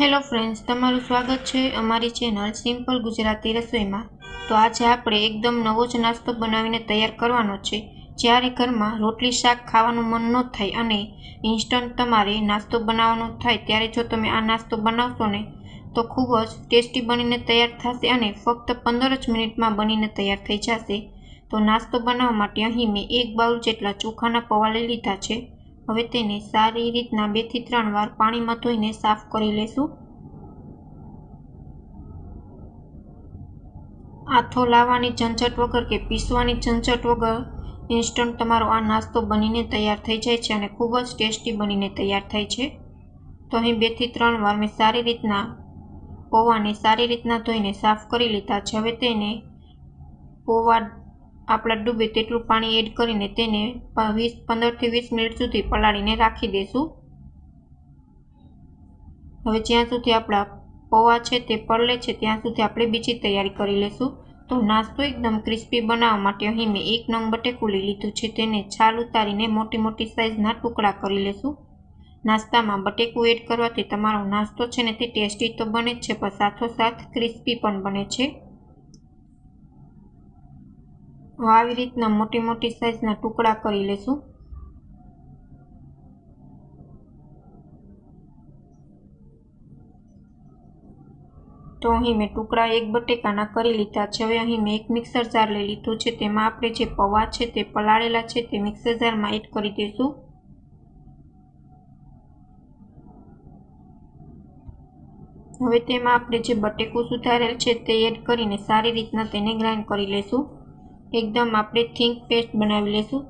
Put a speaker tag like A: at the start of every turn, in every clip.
A: Hello friends, તમારું સ્વાગત છે અમારી ચેનલ સિમ્પલ ગુજરાતી રસોઈમાં। તો આજે આપણે એકદમ નવો જ નાસ્તો બનાવીને તૈયાર કરવાનો છે। જ્યારે ઘરમાં રોટલી શાક ખાવાનું મન ન થાય અને ઇન્સ્ટન્ટ તમારે નાસ્તો બનાવવાનો થાય ત્યારે જો તમે આ નાસ્તો બનાવશો ને તો ખૂબ જ ટેસ્ટી બનીને તૈયાર થશે અને ફક્ત 15 જ મિનિટમાં બનીને તૈયાર થઈ જશે। તો નાસ્તો બનાવવા માટે અહીં મેં 1 બાઉલ જેટલા ચોખાના પૌવા લઈ લીધા છે। હવે તેને સારી રીતના 2 થી 3 વાર પાણીમાં ધોઈને સાફ કરી લેશું। આથો લાવવાની ઝંઝટ વગર કે પીસવાની ઝંઝટ વગર ઇન્સ્ટન્ટ તમારો આ નાસ્તો બનીને તૈયાર થઈ જાય છે અને ખૂબ જ ટેસ્ટી બનીને તૈયાર થાય છે। તો અહીં 2 થી 3 વાર મેં સારી રીતના પૌવાને સારી રીતના ધોઈને સાફ કરી લીધા છે। હવે તેને પૌવા આપણા ડૂબે તેટલું પાણી એડ કરીને તેને 15 થી 20 મિનિટ સુધી પલાળીને રાખી દેશું। હવે જ્યાં સુધી આપણા પૌવા છે તે પલળે છે ત્યાં સુધી આપણે બીજી તૈયારી કરી લેશું। તો નાસ્તો એકદમ ક્રિસ્પી બનાવવા માટે અહીં મેં 1 નંગ બટેકું લઈ લીધું છે। તેને છાલ ઉતારીને મોટી મોટી સાઈઝના ટુકડા કરી લેશું। નાસ્તામાં બટેકું એડ કરવાથી તમારો નાસ્તો છે ને તે ટેસ્ટી તો બને જ છે પણ સાથોસાથ ક્રિસ્પી પણ બને છે। આવી રીતના મોટી મોટી સાઈઝના ટુકડા કરી લેશું। તો અહીં મેં ટુકડા 1 બટેકાના કરી લીધા છે। હવે અહીં મેં એક મિક્સર જાર લઈ લીધું છે। તેમાં આપણે જે પૌવા છે તે પલાળેલા છે તે મિક્સર જારમાં એડ કરી દઈશું। હવે તેમાં આપણે જે બટેકું સુધારેલ છે તે એડ કરીને સારી રીતના તેને ગ્રાઇન્ડ કરી લેશું। એકદમ આપણે થીક પેસ્ટ બનાવી લેશું।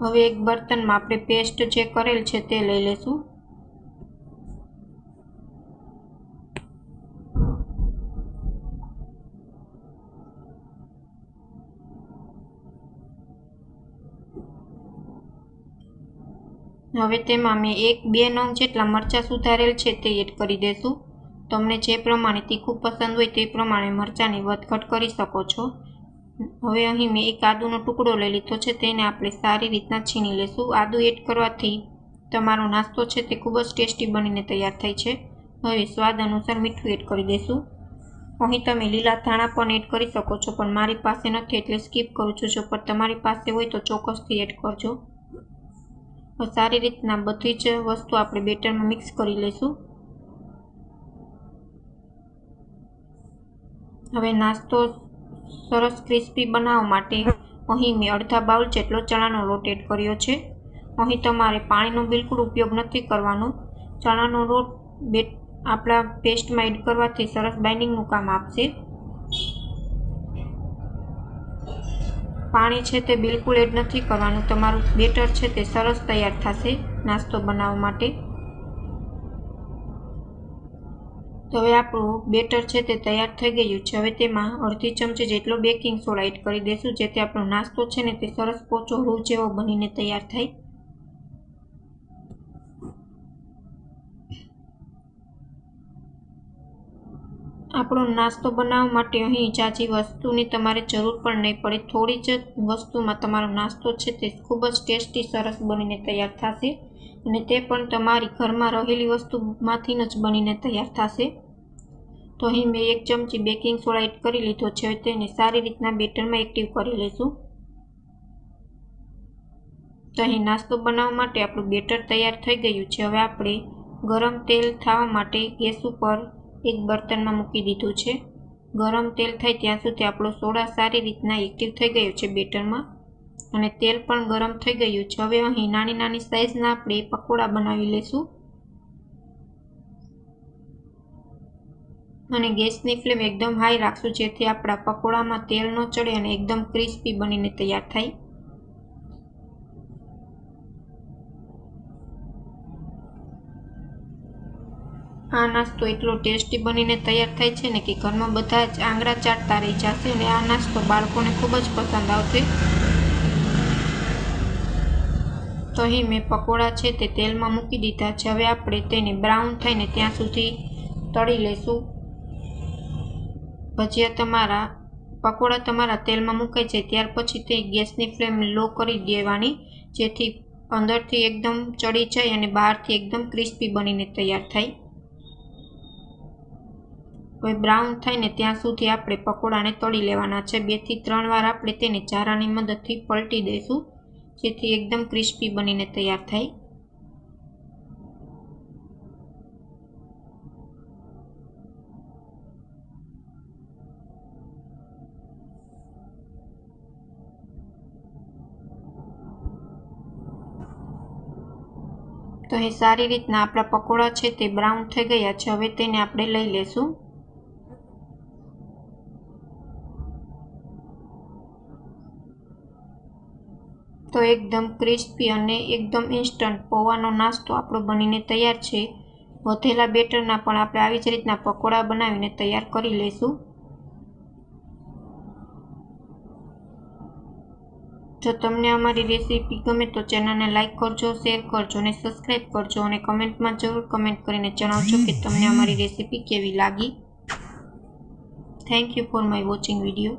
A: હવે એક બર્તનમાં આપણે પેસ્ટ જે કરેલ છે તે લઈ લેશું। હવે તેમાં મેં 1-2 નંગ જેટલા મરચાં સુધારેલ છે તે એડ કરી દેશું। તમને જે પ્રમાણે તીખું પસંદ હોય તે પ્રમાણે મરચાંની વધઘટ કરી શકો છો। હવે અહીં મેં એક આદુનો ટુકડો લઈ લીધો છે તેને આપણે સારી રીતના છીણી લેશું। આદુ એડ કરવાથી તમારો નાસ્તો છે તે ખૂબ જ ટેસ્ટી બનીને તૈયાર થાય છે। હવે સ્વાદ અનુસાર મીઠું એડ કરી દેશું। અહીં તમે લીલા ધાણા પણ એડ કરી શકો છો પણ મારી પાસે નથી એટલે સ્કીપ કરું છું। જો પણ તમારી પાસે હોય તો ચોક્કસથી એડ કરજો। સારી રીતના બધી જ વસ્તુ આપણે બેટરમાં મિક્સ કરી લઈશું। હવે નાસ્તો સરસ ક્રિસ્પી બનાવવા માટે અહીં મેં અડધા બાઉલ જેટલો ચણાનો લોટ એડ કર્યો છે। અહીં તમારે પાણીનો બિલકુલ ઉપયોગ નથી કરવાનો। ચણાનો લોટ આપણા પેસ્ટમાં એડ કરવાથી સરસ બાઇન્ડિંગનું કામ આપશે। પાણી છે તે બિલકુલ એડ નથી કરવાનું। તમારું બેટર છે તે સરસ તૈયાર થશે નાસ્તો બનાવવા માટે। તો હવે આપણું બેટર છે તે તૈયાર થઈ ગયું છે। હવે તેમાં અડધી ચમચી જેટલો બેકિંગ સોડા એડ કરી દઈશું જેથી આપણો નાસ્તો છે ને તે સરસ પોચો રૂ જેવો બનીને તૈયાર થાય। આપણો નાસ્તો બનાવવા માટે અહીં ઝાઝી વસ્તુની તમારે જરૂર પણ નહીં પડે। થોડી જ વસ્તુમાં તમારો નાસ્તો છે તે ખૂબ જ ટેસ્ટી સરસ બનીને તૈયાર થશે અને તે પણ તમારી ઘરમાં રહેલી વસ્તુમાંથી જ બનીને તૈયાર થશે। તો અહીં મેં 1 ચમચી બેકિંગ સોડા એડ કરી લીધો છે। હવે તેને સારી રીતના બેટરમાં એક્ટિવ કરી લઈશું। તો અહીં નાસ્તો બનાવવા માટે આપણું બેટર તૈયાર થઈ ગયું છે। હવે આપણે ગરમ તેલ થવા માટે ગેસ ઉપર એક બર્તનમાં મૂકી દીધું છે। ગરમ તેલ થાય ત્યાં સુધી આપણો સોડા સારી રીતના એક્ટિવ થઈ ગયો છે બેટરમાં અને તેલ પણ ગરમ થઈ ગયું છે। હવે અહીં નાની નાની સાઈઝના આપણે પકોડા બનાવી લઈશું અને ગેસની ફ્લેમ એકદમ હાઈ રાખશું જેથી આપણા પકોડામાં તેલ ન ચડે અને એકદમ ક્રિસ્પી બનીને તૈયાર થાય। આ નાસ્તો એટલો ટેસ્ટી બનીને તૈયાર થાય છે ને કે ઘરમાં બધા જ આંગળા ચાટતા રહી જશે અને આ નાસ્તો બાળકોને ખૂબ જ પસંદ આવશે। તો અહીં મેં પકોડા છે તે તેલમાં મૂકી દીધા છે। હવે આપણે તેને બ્રાઉન થાય ને ત્યાં સુધી તળી લઈશું। પકોડા તમારા તેલમાં મુકાઈ જાય ત્યાર પછી તે ગેસની ફ્લેમ લો કરી દેવાની જેથી અંદરથી એકદમ ચડી જાય અને બહારથી એકદમ ક્રિસ્પી બનીને તૈયાર થાય. હવે બ્રાઉન થાય ને ત્યાં સુધી આપણે પકોડાને તળી લેવાના છે. 2 થી 3 વાર આપણે તેને ચારાની મદદથી પલટી દઈશું, જેથી એકદમ ક્રિસ્પી બનીને તૈયાર થાય. તો એ સારી રીતના આપણા પકોડા છે તે બ્રાઉન થઈ ગયા છે. હવે તેને આપણે લઈ લેશું. તો એકદમ ક્રિસ્પી અને એકદમ ઇન્સ્ટન્ટ પૌવાનો નાસ્તો આપણો બનીને તૈયાર છે. વધેલા બેટરના પણ આપણે આવી જ રીતના પકોડા બનાવીને તૈયાર કરી લઈશું. જો તમને અમારી રેસીપી ગમે તો ચેનલને લાઇક કરજો, શેર કરજો અને સબસ્ક્રાઈબ કરજો અને કમેન્ટમાં જરૂર કમેન્ટ કરીને જણાવજો કે તમને અમારી રેસીપી કેવી લાગી. Thank you for my watching video.